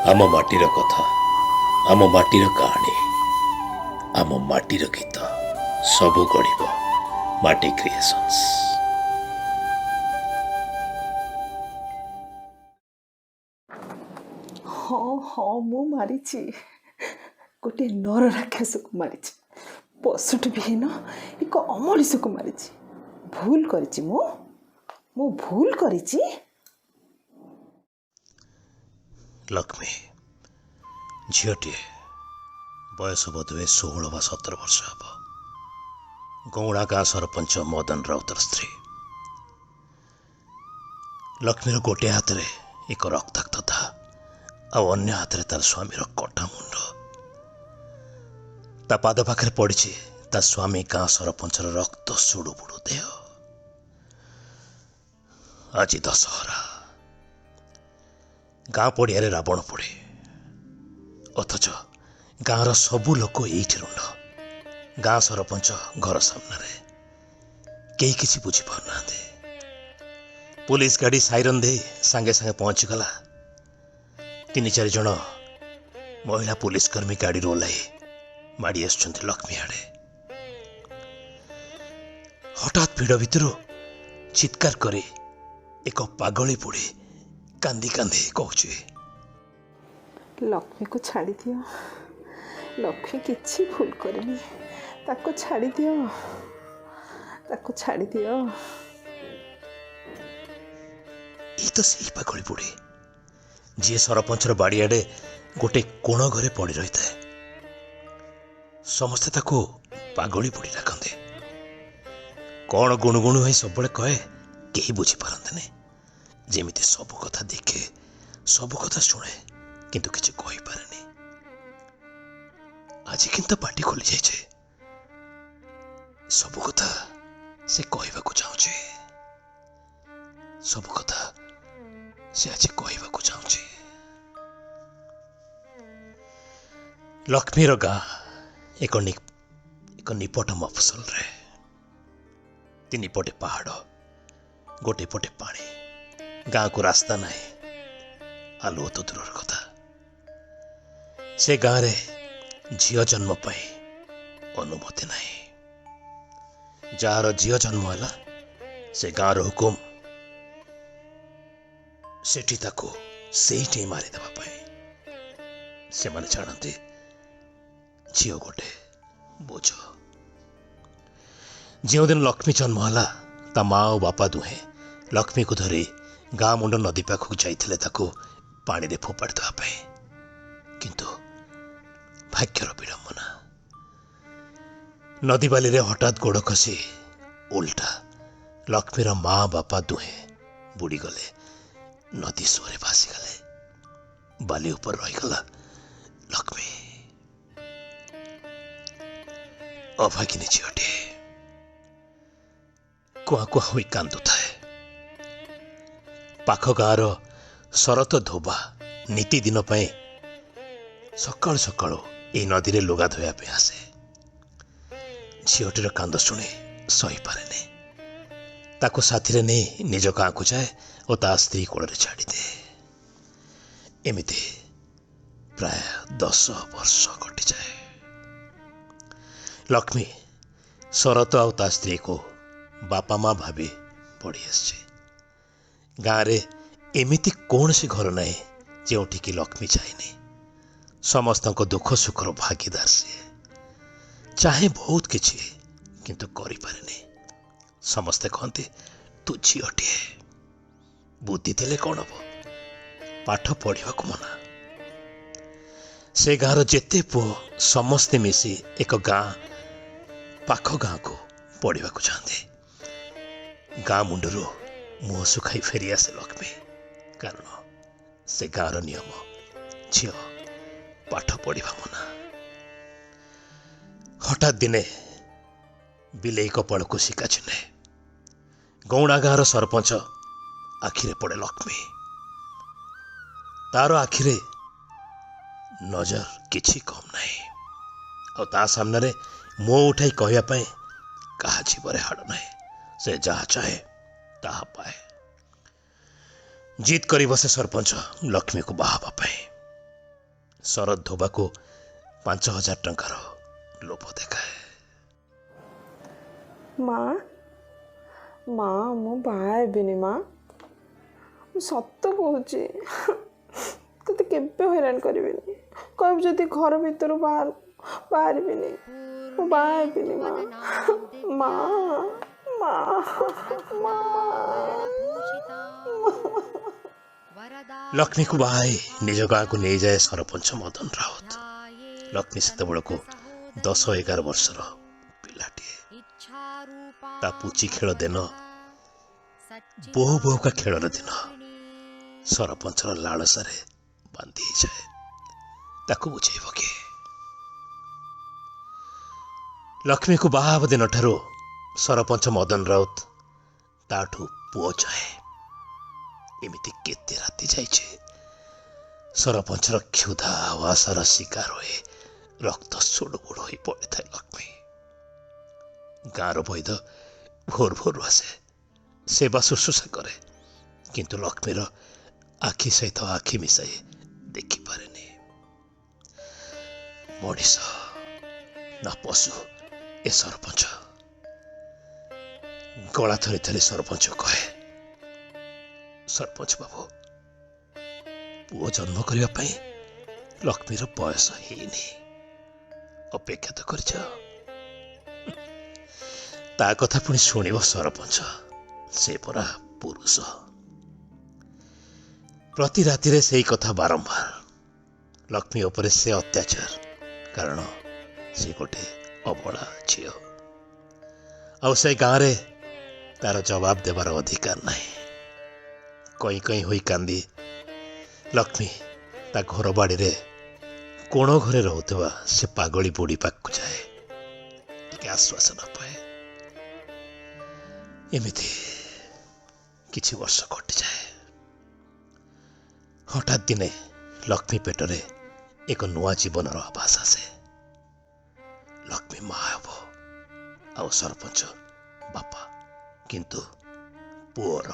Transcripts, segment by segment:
आम माटीर कथा, आम माटीर कहानी, आम माटीर गीत सबु गढ़ माटी क्रिएशंस। हाँ हाँ मु मारी गोटे नर राक्षस को मारी पशुट विहीन एक अमरीष को मारी भूल करिछि मु भूल करिछि। लक्ष्मी झीटे बयस बोधे 16 बा 17 वर्ष हम गौड़ा गाँ सरपंच मदन राउतर स्त्री। लक्ष्मीर गोटे हाथ में एक रक्ताक्त था आउ अन्य हाथ में तार स्वामी कटा मुंड। ता पाद पाखे पड़ी ता स्वामी गाँ सरपंचर रक्त सुड़ू बुड़ू देह। आज दशहरा गाँ पड़िया रावण पड़े अथच गाँर सबू लोक एठी रुंड। गाँ सरपंच घर सामने कई किसी बुझी पारना। पुलिस गाड़ी साइरन दे सांगे सांगे पहुंची गला। 3-4 जन महिला पुलिसकर्मी गाड़ी ओह्लाई माड़ी आसुंच लक्ष्मी आड़े। हठात भिड़ भितर चित्कार करे एक पागली बुढ़ी कांदी कांदी कहूची, लक्ष्मी को छाड़ी दियो, लक्ष्मी किछि भूल करनी, ताको छाड़ी दियो, ताको छाड़ी दियो। ये तो सही पागली बुढ़ी जी सरपंचर बाड़ीआडे गोटे कोण घरे पड़ी रही था। समस्ते ताको पागली बुढ़ी डाकते। कौन गुणुगुणु हो सब कहे कहीं बुझी पारते नहीं। जेमिति सबु कथा देखे सबु कथा शुणे किंतु किसी कही पारेनी। आज किंतु पार्टी खोली जाइए सबु कथा से कहवाक चाहूचे। सबु कथा से आज कहवाक चाहूचे। लक्ष्मीर गाँ एक निपट मफसल रे। 3 पटे पहाड़ गोटे पटे पानी। गाँ को रास्ता नहीं, आलुओ तो दूर कथा। से गाँव रे झील जन्म पाई अनुमति नहीं। जार झील जन्म है से गाँव हुकुम सेठी ताको सेठी मारिदेवा से माने जानते झील गोटे बोझ। जो दिन लक्ष्मी जन्म है ता माँ और बापा दुहे लक्ष्मी को धरी गाँ मुंड नदी पाखक जाइथिले ताको पानी रे फोपाड़ देवा। किंतु भाग्यर विडंबना नदी बाली रे हठात गोड़ खसी उल्टा लक्ष्मीर माँ बापा दुहे बुड़ी गले। नदी सुरे भासी गले। बाली ऊपर रहीगला लक्ष्मी। अभागिनी झीटे कुआ कुआ हुई कांदु थाए। पाख गाँर शरत धोबा नीति दिन पाए सकाल सकाल ये नदी रे लुगा धोया पे आसे। झीटर कांद शुणी सही पारे ताको साथी रे नहीं निज गाँ को जाए और ता स्त्री कोल छाड़ी दे। एमिति प्राय 10 वर्ष कटि जाए। लक्ष्मी शरत आ ता स्त्री को बापा माँ भाभी पड़ी आसे। गाँव रे एमिति कौन सी घर ना जोठी की लक्ष्मी जाए। समस्त दुख सुखर भागीदार सी चाहे बहुत किछि किंतु करि पारेनी। समस्ते कहते तू झीटे बुद्धि देले कौन हम पाठ पढ़ा मना। से गाँव जेते पुओ समस्ते मिसी एक गाँ पाख गाँ को पढ़ा चाहते। गाँ मुंडरू मुह सुखाई फेरी आसे लक्ष्मी। कारण से गाँर नियम झील पाठ पढ़ा मना। हठात दिने बिलेई कपाल को शिका चिन्हे। गौड़ा गाँर सरपंच आखिरे पड़े लक्ष्मी। तार आखिरे नजर किछि कम नहीं और ता सामने रे मुँह उठाई कहवाई कहा जीवरे हाड़ नहीं। से जहाँ चाहे ताहा पाए। जीत कर बसे सरपंच लक्ष्मी को बाहवा पाए। ଶରତ ଧୋବାକୁ 5,000 ଟଙ୍କାର ଲୋଭ ଦେଖାଏ। ମା ମା ମୁଁ ବାହା ହେବିନି ମା, ମୁଁ ସତ କହୁଛି। ତତେ କେବେ ହଇରାଣ କରିବିନି, କହିବୁ ଯଦି ଘର ଭିତରୁ ବାହାରିବିନି, ମୁଁ ବାହା ହେବିନି ମା। ମା ମା ମା ଲକ୍ଷ୍ମୀକୁ ବାହାଇ ନିଜ ଗାଁକୁ ନେଇଯାଏ ସରପଞ୍ଚ ମଦନ ରାଉତ। ଲକ୍ଷ୍ମୀ ସେତେବେଳକୁ 10-11 ବର୍ଷର ପିଲାଟିଏ। ତା ପୁଚି ଖେଳ ଦିନ, ବୋହୁ ବୋହୁକା ଖେଳର ଦିନ ସରପଞ୍ଚର ଲାଳସାରେ ବାନ୍ଧି ହେଇଯାଏ। ତାକୁ ବୁଝେଇବ କିଏ? ଲକ୍ଷ୍ମୀକୁ ବାହା ହେବା ଦିନଠାରୁ ସରପଞ୍ଚ ମଦନ ରାଉତ ତାଠୁ ପୁଅ ଚାହେଁ। ଏମିତି କେତେ ରାତି ଯାଇଛି। ସରପଞ୍ଚର କ୍ଷୁଧା ଆଉ ଆଶାର ଶିକାର ହୋଇ ରକ୍ତ ସୁଡ଼ୁବୁଡ଼ୁ ହୋଇ ପଡ଼ିଥାଏ ଲକ୍ଷ୍ମୀ। ଗାଁର ବୈଦ ଭୋର ଭୋରୁ ଆସେ, ସେବା ଶୁଶ୍ରୂଷା କରେ, କିନ୍ତୁ ଲକ୍ଷ୍ମୀର ଆଖି ସହିତ ଆଖି ମିଶାଇ ଦେଖିପାରେନି। ମଣିଷ ନା ପଶୁ ଏ ସରପଞ୍ଚ? ଗଳା ଥରି ଥରି ସରପଞ୍ଚ କହେ, ସରପଞ୍ଚ ବାବୁ, ପୁଅ ଜନ୍ମ କରିବା ପାଇଁ ଲକ୍ଷ୍ମୀର ବୟସ ହେଇନି, ଅପେକ୍ଷା ତ କରିଛ। ତା କଥା ପୁଣି ଶୁଣିବ ସରପଞ୍ଚ, ସେ ପରା ପୁରୁଷ। ପ୍ରତି ରାତିରେ ସେଇ କଥା ବାରମ୍ବାର। ଲକ୍ଷ୍ମୀ ଉପରେ ସେ ଅତ୍ୟାଚାର, କାରଣ ସେ ଗୋଟେ ଅବଳା ଝିଅ, ଆଉ ସେ ଗାଁରେ ତାର ଜବାବ ଦେବାର ଅଧିକାର ନାହିଁ। କଇଁ କଇଁ ହୋଇ କାନ୍ଦି ଲକ୍ଷ୍ମୀ ତା ଘର ବାଡ଼ିରେ କୋଣ ଘରେ ରହୁଥିବା ସେ ପାଗଳି ବୁଢ଼ୀ ପାଖକୁ ଯାଏ, ଟିକେ ଆଶ୍ୱାସନା ପାଏ। ଏମିତି କିଛି ବର୍ଷ କଟିଯାଏ। ହଠାତ୍ ଦିନେ ଲକ୍ଷ୍ମୀ ପେଟରେ ଏକ ନୂଆ ଜୀବନର ଆଭାସ ଆସେ। ଲକ୍ଷ୍ମୀ ମା ହେବ, ଆଉ ସରପଞ୍ଚ ବାପା, କିନ୍ତୁ ପୁଅର।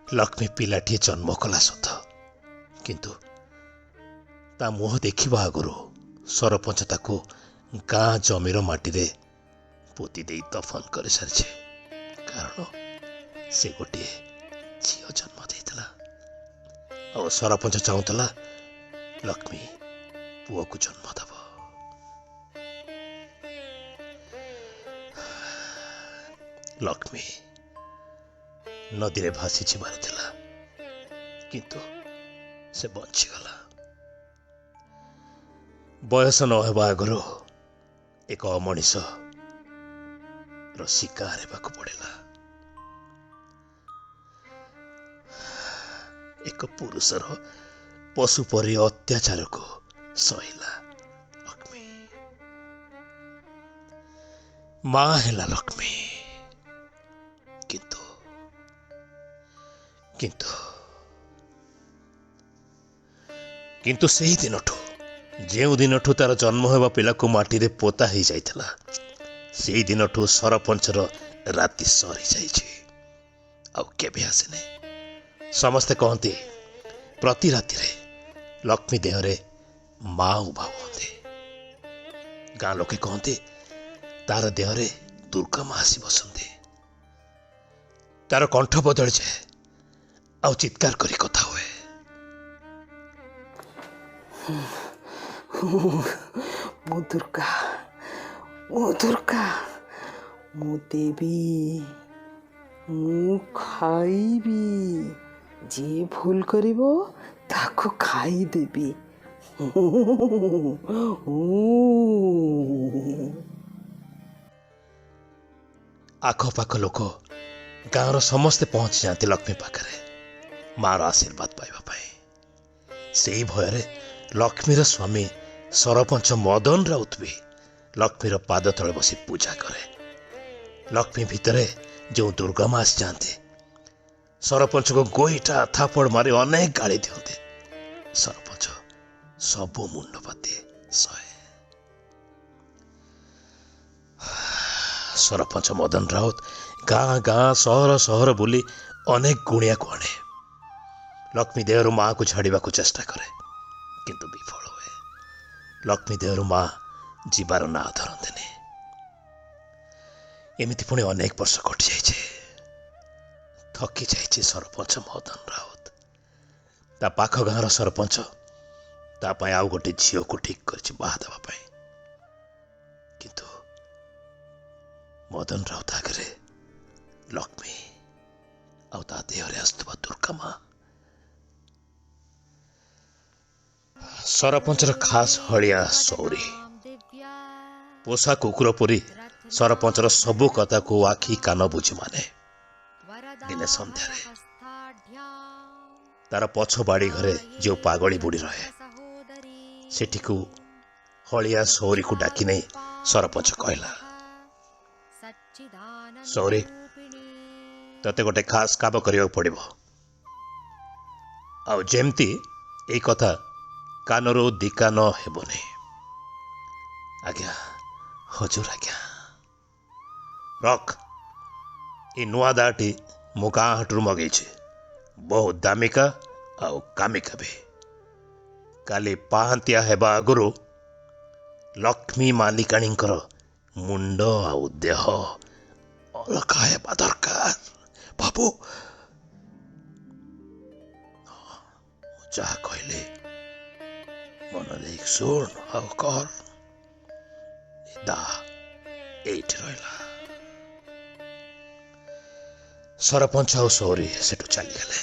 ଲକ୍ଷ୍ମୀ ପିଲାଟିଏ ଜନ୍ମ କଲା ସତ, କିନ୍ତୁ ତା ମୁହଁ ଦେଖିବା ଆଗରୁ ସରପଞ୍ଚ ତାକୁ ଗାଁ ଜମିର ମାଟିରେ ପୋତି ଦେଇ ଦଫନ କରିସାରିছে, କାରଣ ସେ ଗୋଟିଏ ଝିଅ ଜନ୍ମ ଦେଇଥିଲା, ଆଉ ସରପଞ୍ଚ ଚାହୁଁଥିଲା ଲକ୍ଷ୍ମୀ ପୁଅକୁ ଜନ୍ମ ଦେବ। ଲକ୍ଷ୍ମୀ ନଦୀରେ ଭାସି ଯିବାର ଥିଲା, କିନ୍ତୁ ସେ ବଞ୍ଚିଗଲା। ବୟସ ନ ହେବା ଆଗରୁ ଏକ ଅମଣିଷ ର ଶିକାର ହେବାକୁ ପଡ଼ିଲା। ଏକ ପୁରୁଷର ପଶୁ ପରି ଅତ୍ୟାଚାରକୁ ସହିଲା ଲକ୍ଷ୍ମୀ। ମା ହେଲା ଲକ୍ଷ୍ମୀ, କିନ୍ତୁ କିନ୍ତୁ କିନ୍ତୁ ସେହି ଦିନଠୁ, ଯେଉଁ ଦିନଠୁ ତାର ଜନ୍ମ ହେବା ପିଲାକୁ ମାଟିରେ ପୋତା ହେଇଯାଇଥିଲା, ସେଇ ଦିନଠୁ ସରପଞ୍ଚର ରାତି ସରିଯାଇଛି, ଆଉ କେବେ ଆସିନି। ସମସ୍ତେ କହନ୍ତି ପ୍ରତି ରାତିରେ ଲକ୍ଷ୍ମୀ ଦେହରେ ମା ଉଭା ହୁଅନ୍ତି। ଗାଁ ଲୋକେ କହନ୍ତି ତାର ଦେହରେ ଦୁର୍ଗା ମା ଆସି ବସନ୍ତି। ତାର କଣ୍ଠ ବଦଳିଯାଏ, ଆଉ ଚିତ୍କାର କରି କଥା ହୁଏ। ମୁଁ ଦୁର୍ଗା, ମୁଁ ଦୁର୍ଗା, ମୁଁ ଦେବୀ, ମୁଁ ଖାଇବି, ଯିଏ ଭୁଲ କରିବ ତାକୁ ଖାଇଦେବି। ଆଖପାଖ ଲୋକ, ଗାଁର ସମସ୍ତେ ପହଞ୍ଚି ଯାଆନ୍ତି ଲକ୍ଷ୍ମୀ ପାଖରେ ମାର ଆଶୀର୍ବାଦ ପାଇବା ପାଇଁ। ସେଇ ଭୟରେ ଲକ୍ଷ୍ମୀର ସ୍ୱାମୀ ସରପଞ୍ଚ ମଦନ ରାଉତ ବି ଲକ୍ଷ୍ମୀର ପାଦ ତଳେ ବସି ପୂଜା କରେ। ଲକ୍ଷ୍ମୀ ଭିତରେ ଯେଉଁ ଦୁର୍ଗା ମା ଆସିଯାଆନ୍ତି, ସରପଞ୍ଚକୁ ଗୋଇଠା ଥାପଡ଼ ମାରି ଅନେକ ଗାଳି ଦିଅନ୍ତି। ସରପଞ୍ଚ ସବୁ ମୁଣ୍ଡପାତି ସହେ। ସରପଞ୍ଚ ମଦନ ରାଉତ ଗାଁ ଗାଁ ସହର ସହର ବୁଲି ଅନେକ ଗୁଣିଆକୁ ଆଣେ। लक्ष्मी देहରୁ ମାଆକୁ ଛାଡ଼ିବାକୁ ଚେଷ୍ଟା କରେ, କିନ୍ତୁ ବିଫଳ ହୁଏ। ଲକ୍ଷ୍ମୀ ଦେହରୁ ମା ଯିବାର ନାଁ ଧରନ୍ତିନି। ଏମିତି ପୁଣି ଅନେକ ବର୍ଷ କଟିଯାଇଛି। ଥକି ଯାଇଛି ସରପଞ୍ଚ ମଦନ ରାଉତ। ତା ପାଖ ଗାଁର ସରପଞ୍ଚ ତା ପାଇଁ ଆଉ ଗୋଟେ ଝିଅକୁ ଠିକ୍ କରିଛି ବାହା ଦେବା ପାଇଁ। କିନ୍ତୁ ମଦନ ରାଉତ ଆଗରେ ଲକ୍ଷ୍ମୀ ଆଉ ତା ଦେହରେ ଆସୁଥିବା ଦୁର୍ଗା ମା। ସରପଞ୍ଚର ଖାସ୍ ହଳିଆ ସୌରୀ ପୋଷା କୁକୁର ପରି ସରପଞ୍ଚର ସବୁ କଥାକୁ ଆଖି କାନ ବୁଝି ମାନେ। ଦିନେ ସନ୍ଧ୍ୟାରେ ତାର ପଛ ବାଡ଼ି ଘରେ ଯେଉଁ ପାଗଳି ବୁଢ଼ୀ ରହେ, ସେଠିକୁ ହଳିଆ ସୌରୀକୁ ଡାକି ନେଇ ସରପଞ୍ଚ କହିଲା, ସୌରୀ, ତତେ ଗୋଟେ ଖାସ୍ କାମ କରିବାକୁ ପଡ଼ିବ। ଆଉ ଯେମିତି ଏଇ କଥା କାନରୁ ଦିକାନ ହେବନି। ଆଜ୍ଞା, ହଜୁର ଆଜ୍ଞା। ରଖ, ଏ ନୂଆ ଦାଟି ମୁଁ ଗାଁ ହାଟରୁ ମଗେଇଛି। ବହୁତ ଦାମିକା ଆଉ କାମିକା ବି। କାଲି ପାହାନ୍ତିଆ ହେବା ଆଗରୁ ଲକ୍ଷ୍ମୀ ମାଲିକାଣୀଙ୍କର ମୁଣ୍ଡ ଆଉ ଦେହ ଅଲଗା ହେବା ଦରକାର। ବାବୁ, ଯାହା କହିଲି ମନ ଦେଇକି ଶୁଣ ଆଉ କର। ଦା ଏଇଠି ରହିଲା। ସରପଞ୍ଚ ଆଉ ସୌରୀ ସେଠୁ ଚାଲିଗଲେ।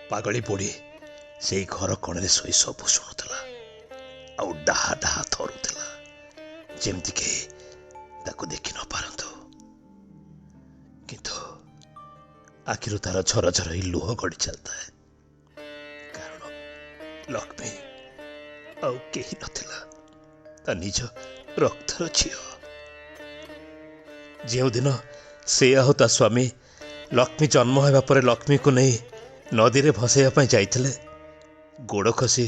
ପାଗଳି ବୁଢ଼ୀ ସେଇ ଘର କୋଣରେ ଶୋଇ ସବୁ ଶୁଣୁଥିଲା ଆଉ ଡାହା ଡାହା ଥରୁଥିଲା, ଯେମିତି କେହି ତାକୁ ଦେଖି ନ ପାରନ୍ତୁ। କିନ୍ତୁ ଆଖିରୁ ତାର ଝରଝର ହେଇ ଲୁହ ଗଡ଼ି ଚାଲିଥାଏ, କାରଣ ଲକ୍ଷ୍ମୀ ଆଉ କେହି ନଥିଲା, ତା ନିଜ ରକ୍ତର ଝିଅ। ଯେଉଁଦିନ ସେ ଆଉ ତା ସ୍ୱାମୀ ଲକ୍ଷ୍ମୀ ଜନ୍ମ ହେବା ପରେ ଲକ୍ଷ୍ମୀକୁ ନେଇ ନଦୀରେ ଭସାଇବା ପାଇଁ ଯାଇଥିଲେ, ଗୋଡ଼ ଖସି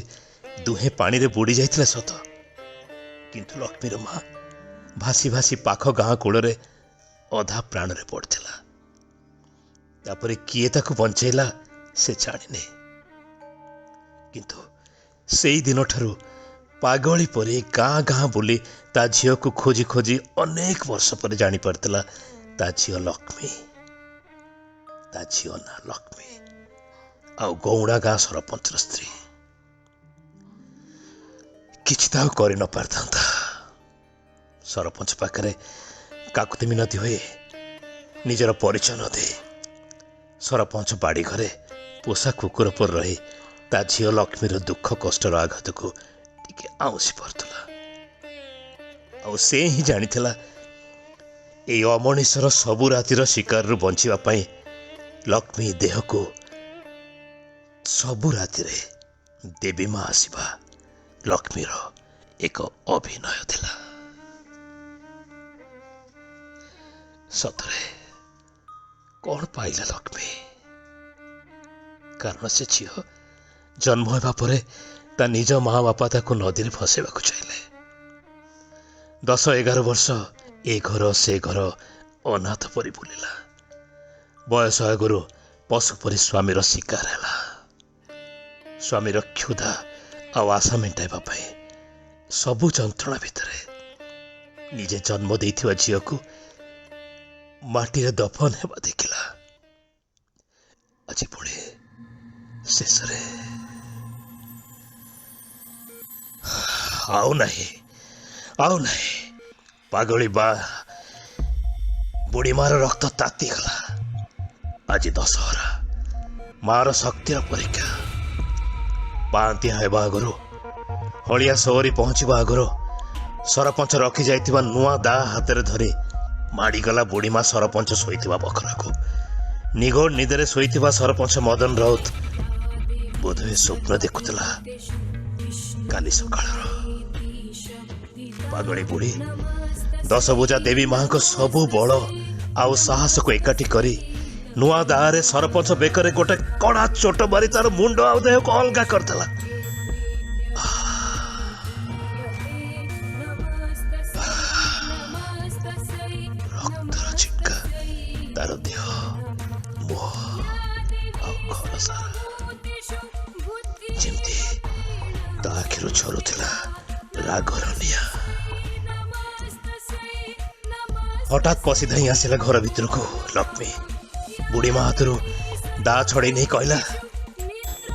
ଦୁହେଁ ପାଣିରେ ବୁଡ଼ି ଯାଇଥିଲେ ସତ, କିନ୍ତୁ ଲକ୍ଷ୍ମୀର ମା ଭାସି ଭାସି ପାଖ ଗାଁ କୂଳରେ ଅଧା ପ୍ରାଣରେ ପଡ଼ିଥିଲା। ତାପରେ କିଏ ତାକୁ ବଞ୍ଚେଇଲା ସେ ଜାଣିନି। କିନ୍ତୁ ସେଇ ଦିନଠାରୁ ପାଗଳି ପରି ଗାଁ ଗାଁ ବୁଲି ତା ଝିଅକୁ ଖୋଜି ଖୋଜି ଅନେକ ବର୍ଷ ପରେ ଜାଣିପାରିଥିଲା ତା ଝିଅ ଲକ୍ଷ୍ମୀ। ତା ଝିଅ ନା ଲକ୍ଷ୍ମୀ, ଆଉ ଗୌଣା ଗାଁ ସରପଞ୍ଚର ସ୍ତ୍ରୀ। କିଛି ତ ଆଉ କରି ନ ପାରିଥାନ୍ତା। ସରପଞ୍ଚ ପାଖରେ କାକୁତି ମିନତି ହୋଇ ନିଜର ପରିଚୟ ନ ଦେଇ ସରପଞ୍ଚ ବାଡ଼ି ଘରେ ପୋଷା କୁକୁର ପରି ରହି ତା ଝିଅ ଲକ୍ଷ୍ମୀର ଦୁଃଖ କଷ୍ଟର ଆଘାତକୁ ଟିକେ ଆଉଁସି ପାରୁଥିଲା। ଆଉ ସେ ହିଁ ଜାଣିଥିଲା ଏଇ ଅମଣିଷର ସବୁ ରାତିର ଶିକାରରୁ ବଞ୍ଚିବା ପାଇଁ ଲକ୍ଷ୍ମୀ ଦେହକୁ ସବୁ ରାତିରେ ଦେବୀ ମା ଆସିବା ଲକ୍ଷ୍ମୀର ଏକ ଅଭିନୟ ଥିଲା। ସତରେ କଣ ପାଇଲା ଲକ୍ଷ୍ମୀ? କାରଣ ସେ ଝିଅ ଜନ୍ମ ହେବା ପରେ ତା ନିଜ ମା ବାପା ତାକୁ ନଦୀରେ ଭସାଇବାକୁ ଚାହିଁଲେ। 10-11 ବର୍ଷ ଏ ଘର ସେ ଘର ଅନାଥ ପରି ବୁଲିଲା। ବୟସ ଆଗରୁ ପଶୁ ପରି ସ୍ୱାମୀର ଶିକାର ହେଲା। ସ୍ୱାମୀର କ୍ଷୁଧା ଆଉ ଆଶା ମେଣ୍ଟାଇବା ପାଇଁ ସବୁ ଯନ୍ତ୍ରଣା ଭିତରେ ନିଜେ ଜନ୍ମ ଦେଇଥିବା ଝିଅକୁ ମାଟିରେ ଦଫନ ହେବା ଦେଖିଲା। ଆଜି ପୁଣି ଶେଷରେ ଆଉ ନାହିଁ, ପାଗଳି ବୁଢ଼ୀ ମାର ରକ୍ତ ତାତିଗଲା। ଆଜି ଦଶହରା, ମାର ଶକ୍ତିର ପରୀକ୍ଷା। ପାହାନ୍ତିଆ ହେବା ଆଗରୁ, ହଳିଆ ସୌରୀ ପହଞ୍ଚିବା ଆଗରୁ ସରପଞ୍ଚ ରଖି ଯାଇଥିବା ନୂଆ ଦା ହାତରେ ଧରି ମାଡ଼ିଗଲା ବୁଢ଼ୀମା ସରପଞ୍ଚ ଶୋଇଥିବା ବଖରାକୁ। ନିଘୋଡ଼ ନିଦରେ ଶୋଇଥିବା ସରପଞ୍ଚ ମଦନ ରାଉତ ବୋଧହୁଏ ସ୍ୱପ୍ନ ଦେଖୁଥିଲା କାଲି ସକାଳର। ପାଗଳି ବୁଢ଼ୀ 10 ଭୁଜା ଦେବୀ ମାଙ୍କ ସବୁ ବଳ ଆଉ ସାହସକୁ ଏକାଠି କରି ନୂଆ ଦାଆରେ ସରପଞ୍ଚ ବେକରେ ଗୋଟେ କଣା ଚୋଟ ମାରି ତାର ମୁଣ୍ଡ ଆଉ ଦେହକୁ ଅଲଗା କରିଦେଲା। ରକ୍ତର ଛିଟକା ତାର ଦେହ, ମୁହଁ ଆଉ ଘର ସାରା। ତା ଆଖିରୁ ଝରୁଥିଲା ରାଗର ନିଆଁ। ହଠାତ୍ ପଶି ଧାଇଁ ଆସିଲା ଘର ଭିତରକୁ ଲକ୍ଷ୍ମୀ। ବୁଢ଼ୀ ମା ହାତରୁ ଦା ଛଡ଼େଇ ନେଇ କହିଲା,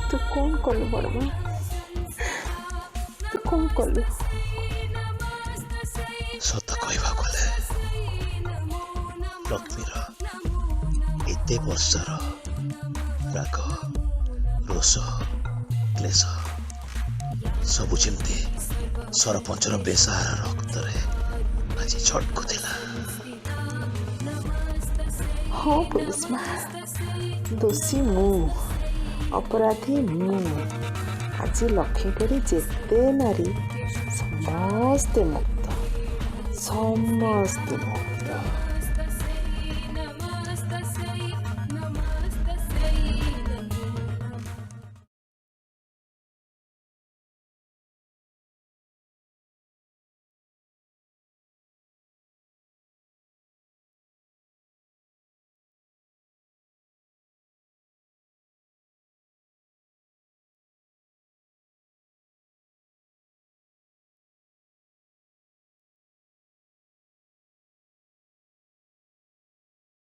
ତୁ କ'ଣ କଲୁ ବଡ଼ ମା? ତୁ କ'ଣ କଲୁ? ସତ କହିବାକୁ ଗଲେ ଲକ୍ଷ୍ମୀର ଏତେ ବର୍ଷର ରାଗ, ରୋଷ, କ୍ଲେଶ ସବୁ ଯେମିତି ସରପଞ୍ଚର ବେସାହାରା ରକ୍ତରେ ଆଜି ଛଟକୁଥିଲା। ହଁ ପୋଲିସ ମା, ଦୋଷୀ ମୁଁ, ଅପରାଧୀ ମୁଁ। ଆଜି ଲକ୍ଷ୍ମୀ ପରି ଯେତେ ନାରୀ ସମସ୍ତେ ମୁକ୍ତ, ସମସ୍ତେ ମୁକ୍ତ।